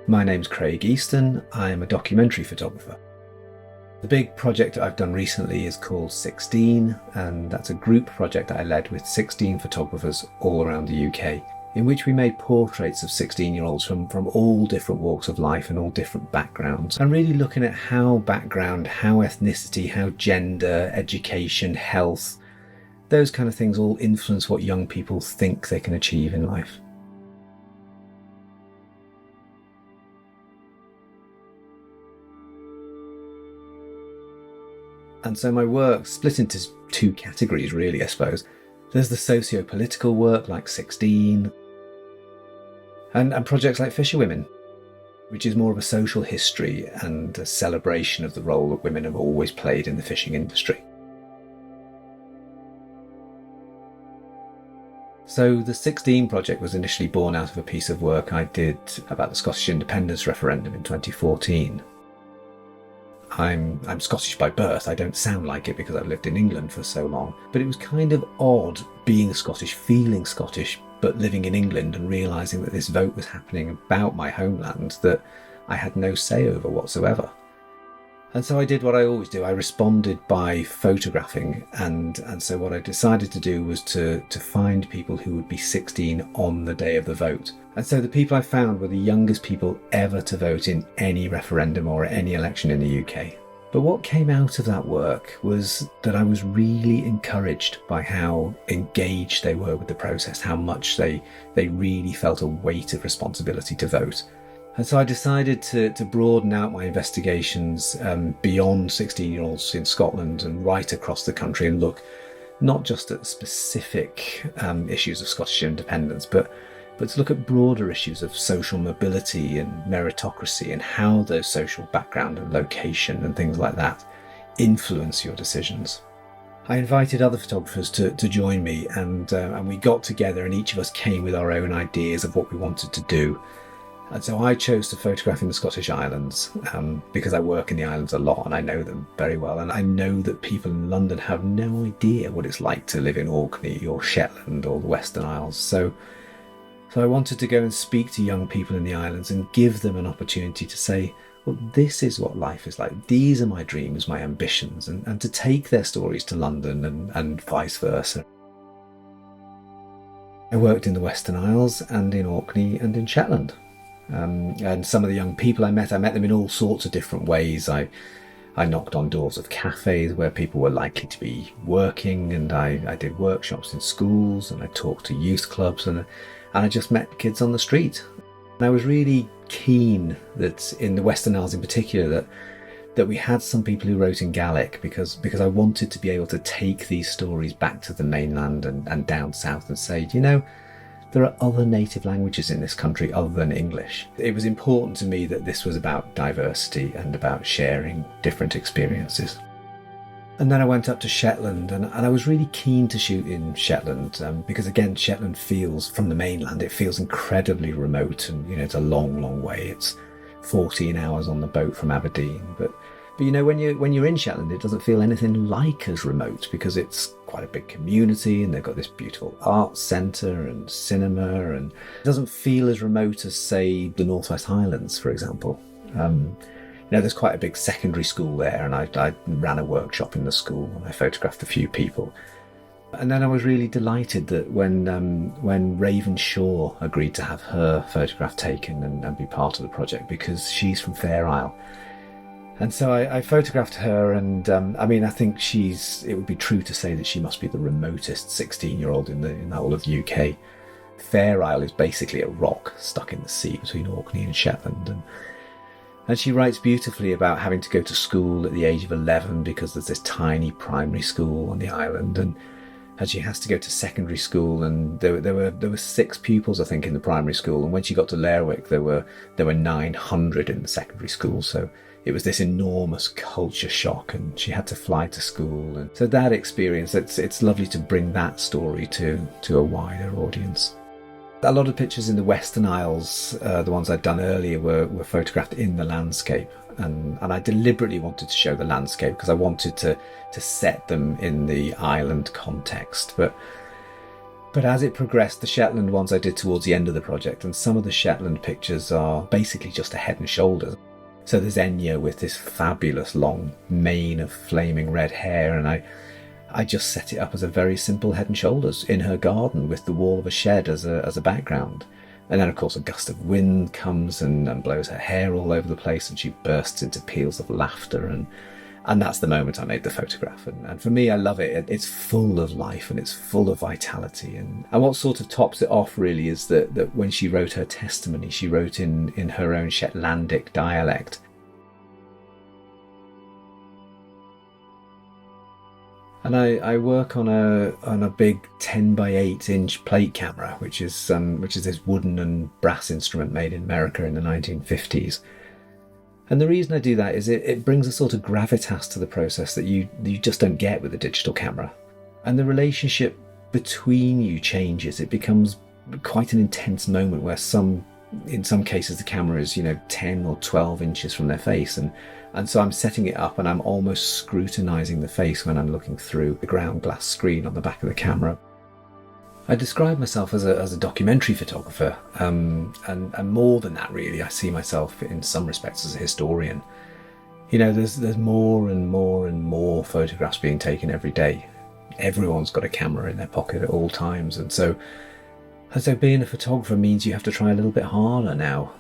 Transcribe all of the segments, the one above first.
My name's Craig Easton. I'm a documentary photographer. The big project that I've done recently is called 16, and that's a group project that I led with 16 photographers all around the UK, in which we made portraits of 16-year-olds from all different walks of life and all different backgrounds, and really looking at how background, how ethnicity, how gender, education, health, those kind of things all influence what young people think they can achieve in life. And so my work split into two categories, really, I suppose. There's the socio-political work like 16, and projects like Fisherwomen, which is more of a social history and a celebration of the role that women have always played in the fishing industry. So the 16 project was initially born out of a piece of work I did about the Scottish independence referendum in 2014. I'm Scottish by birth. I don't sound like it because I've lived in England for so long. But it was kind of odd being Scottish, feeling Scottish, but living in England and realising that this vote was happening about my homeland that I had no say over whatsoever. And so I did what I always do. I responded by photographing. And so what I decided to do was to find people who would be 16 on the day of the vote. And so the people I found were the youngest people ever to vote in any referendum or any election in the UK. But what came out of that work was that I was really encouraged by how engaged they were with the process, how much they really felt a weight of responsibility to vote. And so I decided to broaden out my investigations beyond 16-year-olds in Scotland and right across the country and look not just at specific issues of Scottish independence, but to look at broader issues of social mobility and meritocracy and how those social background and location and things like that influence your decisions. I invited other photographers to join me and we got together and each of us came with our own ideas of what we wanted to do. And so I chose to photograph in the Scottish Islands because I work in the islands a lot and I know them very well. And I know that people in London have no idea what it's like to live in Orkney or Shetland or the Western Isles. So I wanted to go and speak to young people in the islands and give them an opportunity to say, well, this is what life is like. These are my dreams, my ambitions, and to take their stories to London and vice versa. I worked in the Western Isles and in Orkney and in Shetland. And some of the young people I met them in all sorts of different ways. I knocked on doors of cafes where people were likely to be working, and I did workshops in schools, and I talked to youth clubs, and I just met kids on the street. And I was really keen that in the Western Isles in particular that we had some people who wrote in Gaelic because I wanted to be able to take these stories back to the mainland and down south and say, you know, there are other native languages in this country other than English. It was important to me that this was about diversity and about sharing different experiences. And then I went up to Shetland and I was really keen to shoot in Shetland because again, Shetland feels, from the mainland, it feels incredibly remote and, you know, it's a long, long way. It's 14 hours on the boat from Aberdeen. But you know, when you're in Shetland, it doesn't feel anything like as remote because it's quite a big community and they've got this beautiful arts centre and cinema, and it doesn't feel as remote as, say, the North West Highlands, for example. You know, there's quite a big secondary school there, and I ran a workshop in the school and I photographed a few people. And then I was really delighted that when Raven Shaw agreed to have her photograph taken and be part of the project, because she's from Fair Isle. And so I photographed her, and I mean, I think it would be true to say that she must be the remotest 16-year-old in the whole of the UK. Fair Isle is basically a rock stuck in the sea between Orkney and Shetland. And she writes beautifully about having to go to school at the age of 11 because there's this tiny primary school on the island, and she has to go to secondary school, and there were 6 pupils, I think, in the primary school, and when she got to Lerwick there were 900 in the secondary school. So it was this enormous culture shock, and she had to fly to school. And so that experience, it's lovely to bring that story to a wider audience. A lot of pictures in the Western Isles, the ones I'd done earlier, were photographed in the landscape, and I deliberately wanted to show the landscape because I wanted to set them in the island context. But But as it progressed, the Shetland ones I did towards the end of the project, and some of the Shetland pictures are basically just a head and shoulders. So there's Enya with this fabulous long mane of flaming red hair, and I just set it up as a very simple head and shoulders in her garden with the wall of a shed as a background. And then, of course, a gust of wind comes and blows her hair all over the place, and she bursts into peals of laughter, and that's the moment I made the photograph. And for me, I love it. It's full of life and it's full of vitality. And what sort of tops it off really is that when she wrote her testimony, she wrote in her own Shetlandic dialect. And I work on a big 10 by 8 inch plate camera, which is this wooden and brass instrument made in America in the 1950s. And the reason I do that is it brings a sort of gravitas to the process that you just don't get with a digital camera. And the relationship between you changes. It becomes quite an intense moment where in some cases the camera is 10 or 12 inches from their face, and so I'm setting it up and I'm almost scrutinizing the face when I'm looking through the ground glass screen on the back of the camera. I describe myself as a documentary photographer, and more than that really. I see myself in some respects as a historian. There's more and more and more photographs being taken every day. Everyone's got a camera in their pocket at all times, and so being a photographer means you have to try a little bit harder now.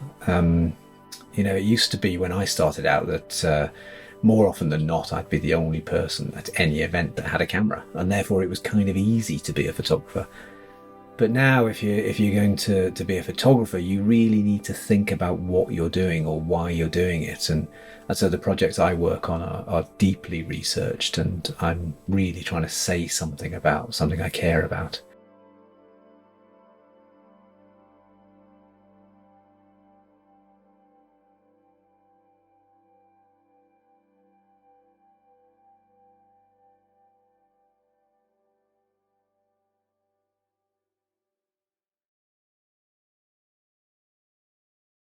It used to be when I started out that more often than not I'd be the only person at any event that had a camera, and therefore it was kind of easy to be a photographer. But now if you're going to be a photographer, you really need to think about what you're doing or why you're doing it, and so the projects I work on are deeply researched, and I'm really trying to say something about something I care about.